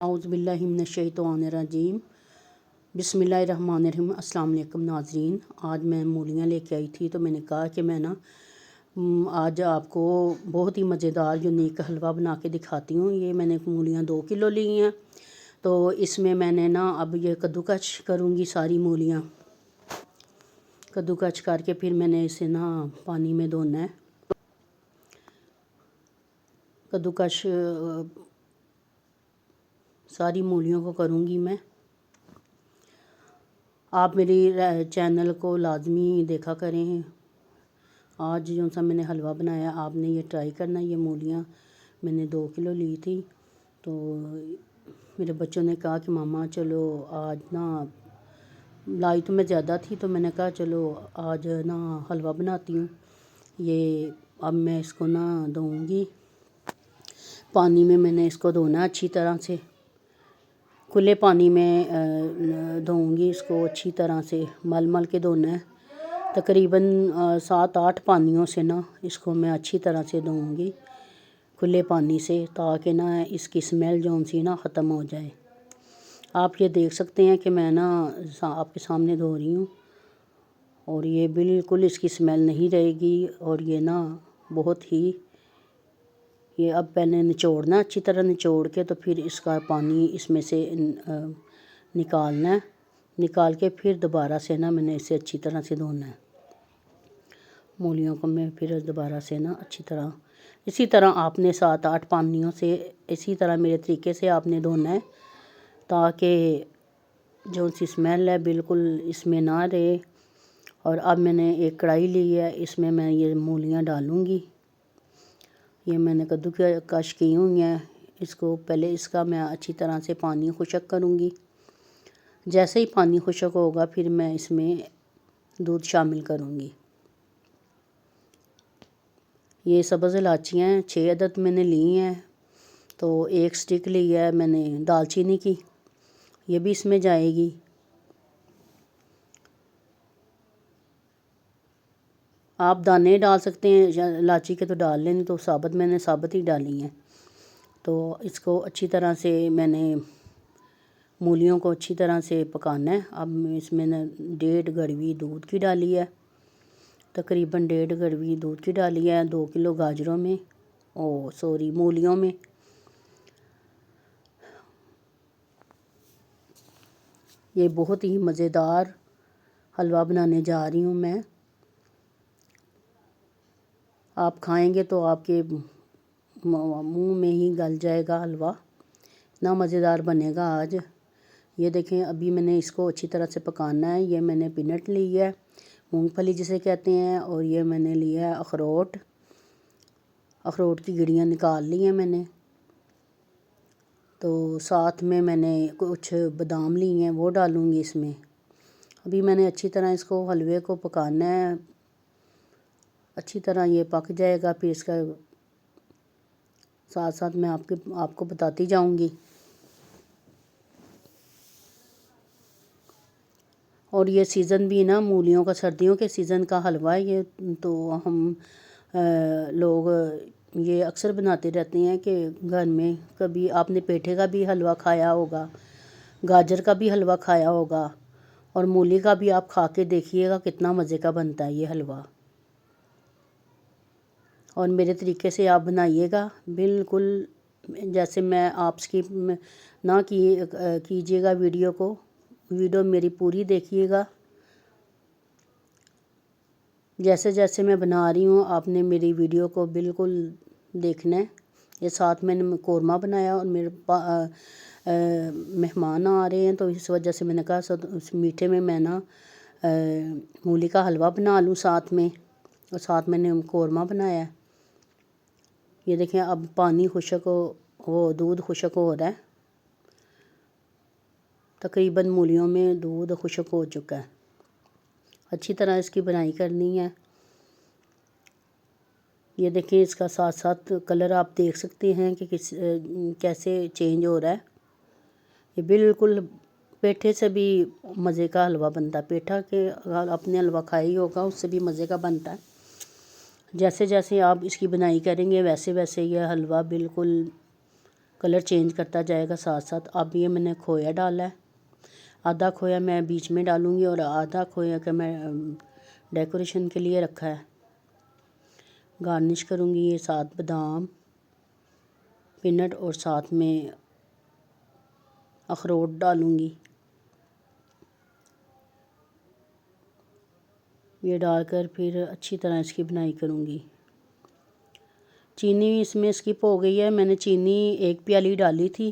औज़ुबिल्लाहिमिनश्शैतानिर्रजीम बिस्मिल्लाहिर्रहमानिर्रहीम। अस्सलाम वालेकुम नाज़रीन। आज मैं मूलियाँ लेके आई थी तो मैंने कहा कि मैं ना आज आपको बहुत ही मज़ेदार यूनिक हलवा बना के दिखाती हूँ। ये मैंने मूलियाँ 2 किलो ली हैं। तो इसमें मैंने ना अब ये कद्दूकस करूँगी सारी मूलियाँ। कद्दूकस करके फिर मैंने इसे ना पानी में धोना है। कद्दूकस सारी मूलियों को करूँगी मैं। आप मेरी चैनल को लाजमी देखा करें। आज जो सा मैंने हलवा बनाया आपने ये ट्राई करना। ये मूलियाँ मैंने 2 किलो ली थी। तो मेरे बच्चों ने कहा कि मामा चलो आज ना लाई तो मैं ज़्यादा थी तो मैंने कहा चलो आज ना हलवा बनाती हूँ। ये अब मैं इसको ना धोऊँगी पानी में। मैंने इसको धोना अच्छी तरह से, खुले पानी में धोऊँगी इसको अच्छी तरह से, मल मल के धोना है। तकरीबन 7-8 पानियों से ना इसको मैं अच्छी तरह से धोऊँगी खुले पानी से, ताकि ना इसकी स्मेल जौन सी ना ख़त्म हो जाए। आप ये देख सकते हैं कि मैं ना आपके सामने धो रही हूँ और ये बिल्कुल इसकी स्मेल नहीं रहेगी। और ये ना बहुत ही, ये अब पहले निचोड़ना, अच्छी तरह निचोड़ के तो फिर इसका पानी इसमें से निकालना है। निकाल के फिर दोबारा से ना मैंने इसे अच्छी तरह से धोना है। मूलियों को मैं फिर दोबारा से ना अच्छी तरह, इसी तरह आपने 7-8 पानियों से इसी तरह मेरे तरीके से आपने धोना है, ताकि जो सी स्मेल है बिल्कुल इसमें ना रहे। और अब मैंने एक कढ़ाई ली है, इसमें मैं ये मूलियाँ डालूँगी। ये मैंने कद्दूकस की हुई हैं। इसको पहले इसका मैं अच्छी तरह से पानी खुशक करूँगी। जैसे ही पानी खुशक होगा फिर मैं इसमें दूध शामिल करूँगी। ये सब्ज़ इलायचियाँ 6 अदद मैंने ली हैं। तो 1 स्टिक ली है मैंने दालचीनी की, ये भी इसमें जाएगी। आप दाने डाल सकते हैं इलायची के तो डाल लें, तो साबुत मैंने साबुत ही डाली हैं। तो इसको अच्छी तरह से मैंने मूलियों को अच्छी तरह से पकाना है। अब इसमें न 1.5 गड़वी दूध की डाली है, तकरीबन 1.5 गड़वी दूध की डाली है 2 किलो गाजरों में, मूलियों में। ये बहुत ही मज़ेदार हलवा बनाने जा रही हूँ मैं। आप खाएंगे तो आपके मुंह में ही गल जाएगा हलवा, इतना मज़ेदार बनेगा आज। ये देखें अभी मैंने इसको अच्छी तरह से पकाना है। ये मैंने पीनट ली है, मूंगफली जिसे कहते हैं, और ये मैंने लिया है अखरोट। अखरोट की गिड़ियाँ निकाल ली हैं मैंने। तो साथ में मैंने कुछ बादाम ली हैं, वो डालूँगी इसमें। अभी मैंने अच्छी तरह इसको हलवे को पकाना है, अच्छी तरह ये पक जाएगा। फिर इसका साथ साथ मैं आपको बताती जाऊंगी। और ये सीज़न भी ना मूलियों का सर्दियों के सीज़न का हलवा है ये। तो हम लोग ये अक्सर बनाते रहते हैं कि घर में कभी आपने पेठे का भी हलवा खाया होगा, गाजर का भी हलवा खाया होगा, और मूली का भी आप खा के देखिएगा कितना मज़े का बनता है ये हलवा। और मेरे तरीके से आप बनाइएगा बिल्कुल, जैसे मैं आप स्किप ना कीजिएगा वीडियो मेरी पूरी देखिएगा। जैसे जैसे मैं बना रही हूँ आपने मेरी वीडियो को बिल्कुल देखना है। ये साथ मैंने कोरमा बनाया और मेरे मेहमान आ रहे हैं, तो इस वजह से मैंने कहा उस मीठे में मैं ना मूली का हलवा बना लूँ साथ में, और साथ मैंने कोरमा बनाया है। ये देखें अब पानी खुशक वो दूध खुशक हो रहा है, तकरीबन मूलियों में दूध खुशक हो चुका है। अच्छी तरह इसकी बनाई करनी है। ये देखिए इसका साथ साथ कलर आप देख सकते हैं कि कैसे चेंज हो रहा है। ये बिल्कुल पेठे से भी मज़े का हलवा बनता है। पेठा के अपने हलवा खाया ही होगा, उससे भी मज़े का बनता है। जैसे जैसे आप इसकी बनाई करेंगे वैसे वैसे यह हलवा बिल्कुल कलर चेंज करता जाएगा साथ साथ। अब ये मैंने खोया डाला है, आधा खोया मैं बीच में डालूँगी और आधा खोया का मैं डेकोरेशन के लिए रखा है। गार्निश करूँगी ये साथ बादाम, पीनट और साथ में अखरोट डालूँगी। ये डालकर फिर अच्छी तरह इसकी बुनाई करूँगी। चीनी इसमें स्किप हो गई है, मैंने चीनी 1 प्याली डाली थी,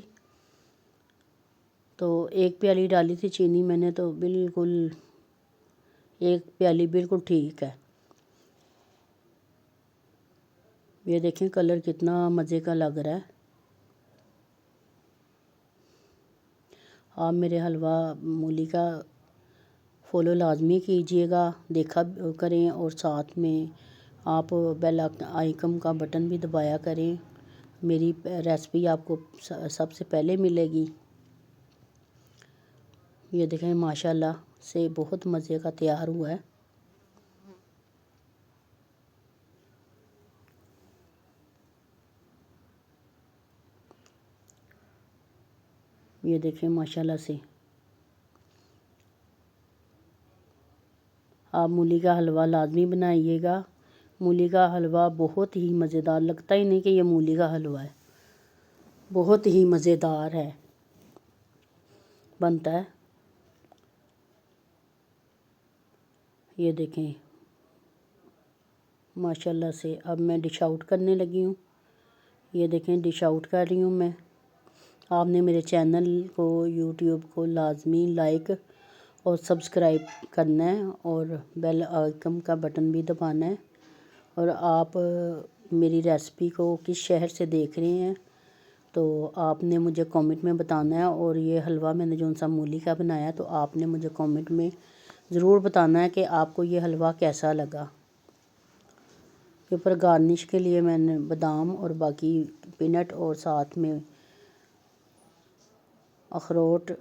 तो 1 प्याली डाली थी चीनी मैंने, तो बिल्कुल 1 प्याली बिल्कुल ठीक है। ये देखें कलर कितना मज़े का लग रहा है। आप मेरे हलवा मूली का फॉलो लाजमी कीजिएगा, देखा करें और साथ में आप बेल आइकन का बटन भी दबाया करें। मेरी रेसिपी आपको सबसे पहले मिलेगी। ये देखें माशाल्लाह से बहुत मज़े का तैयार हुआ है। ये देखें माशाल्लाह से। आप मूली का हलवा लाजमी बनाइएगा। मूली का हलवा बहुत ही मज़ेदार, लगता ही नहीं कि ये मूली का हलवा है, बहुत ही मज़ेदार है बनता है। ये देखें माशाल्लाह से। अब मैं डिश आउट करने लगी हूँ। ये देखें डिश आउट कर रही हूँ मैं। आपने मेरे चैनल को यूट्यूब को लाजमी लाइक और सब्सक्राइब करना है और बेल आइकन का बटन भी दबाना है। और आप मेरी रेसिपी को किस शहर से देख रहे हैं तो आपने मुझे कमेंट में बताना है। और ये हलवा मैंने जो सा मूली का बनाया तो आपने मुझे कमेंट में ज़रूर बताना है कि आपको ये हलवा कैसा लगा। के ऊपर गार्निश के लिए मैंने बादाम और बाकी पीनट और साथ में अखरोट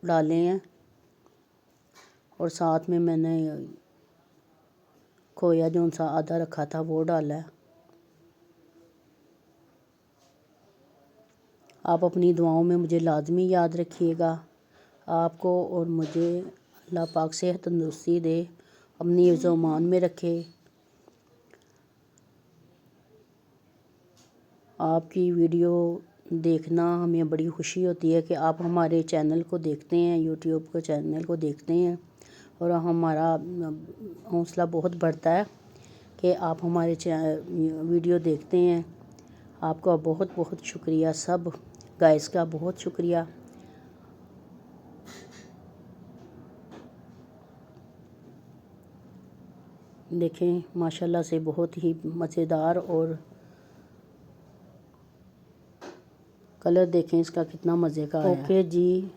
डाले हैं और साथ में मैंने खोया जो सा आधा रखा था वो डाला है। आप अपनी दुआओं में मुझे लाजमी याद रखिएगा। आपको और मुझे अल्लाह पाक सेहत तंदुरुस्ती दे, अपनी ईज़-ओ-मान में रखे। आपकी वीडियो देखना हमें बड़ी खुशी होती है कि आप हमारे चैनल को देखते हैं, यूट्यूब के चैनल को देखते हैं और हमारा हौसला बहुत बढ़ता है कि आप हमारे वीडियो देखते हैं। आपका बहुत बहुत शुक्रिया, सब गाइस का बहुत शुक्रिया। देखें माशाल्लाह से बहुत ही मज़ेदार और कलर देखें इसका कितना मज़े का है। ओके जी।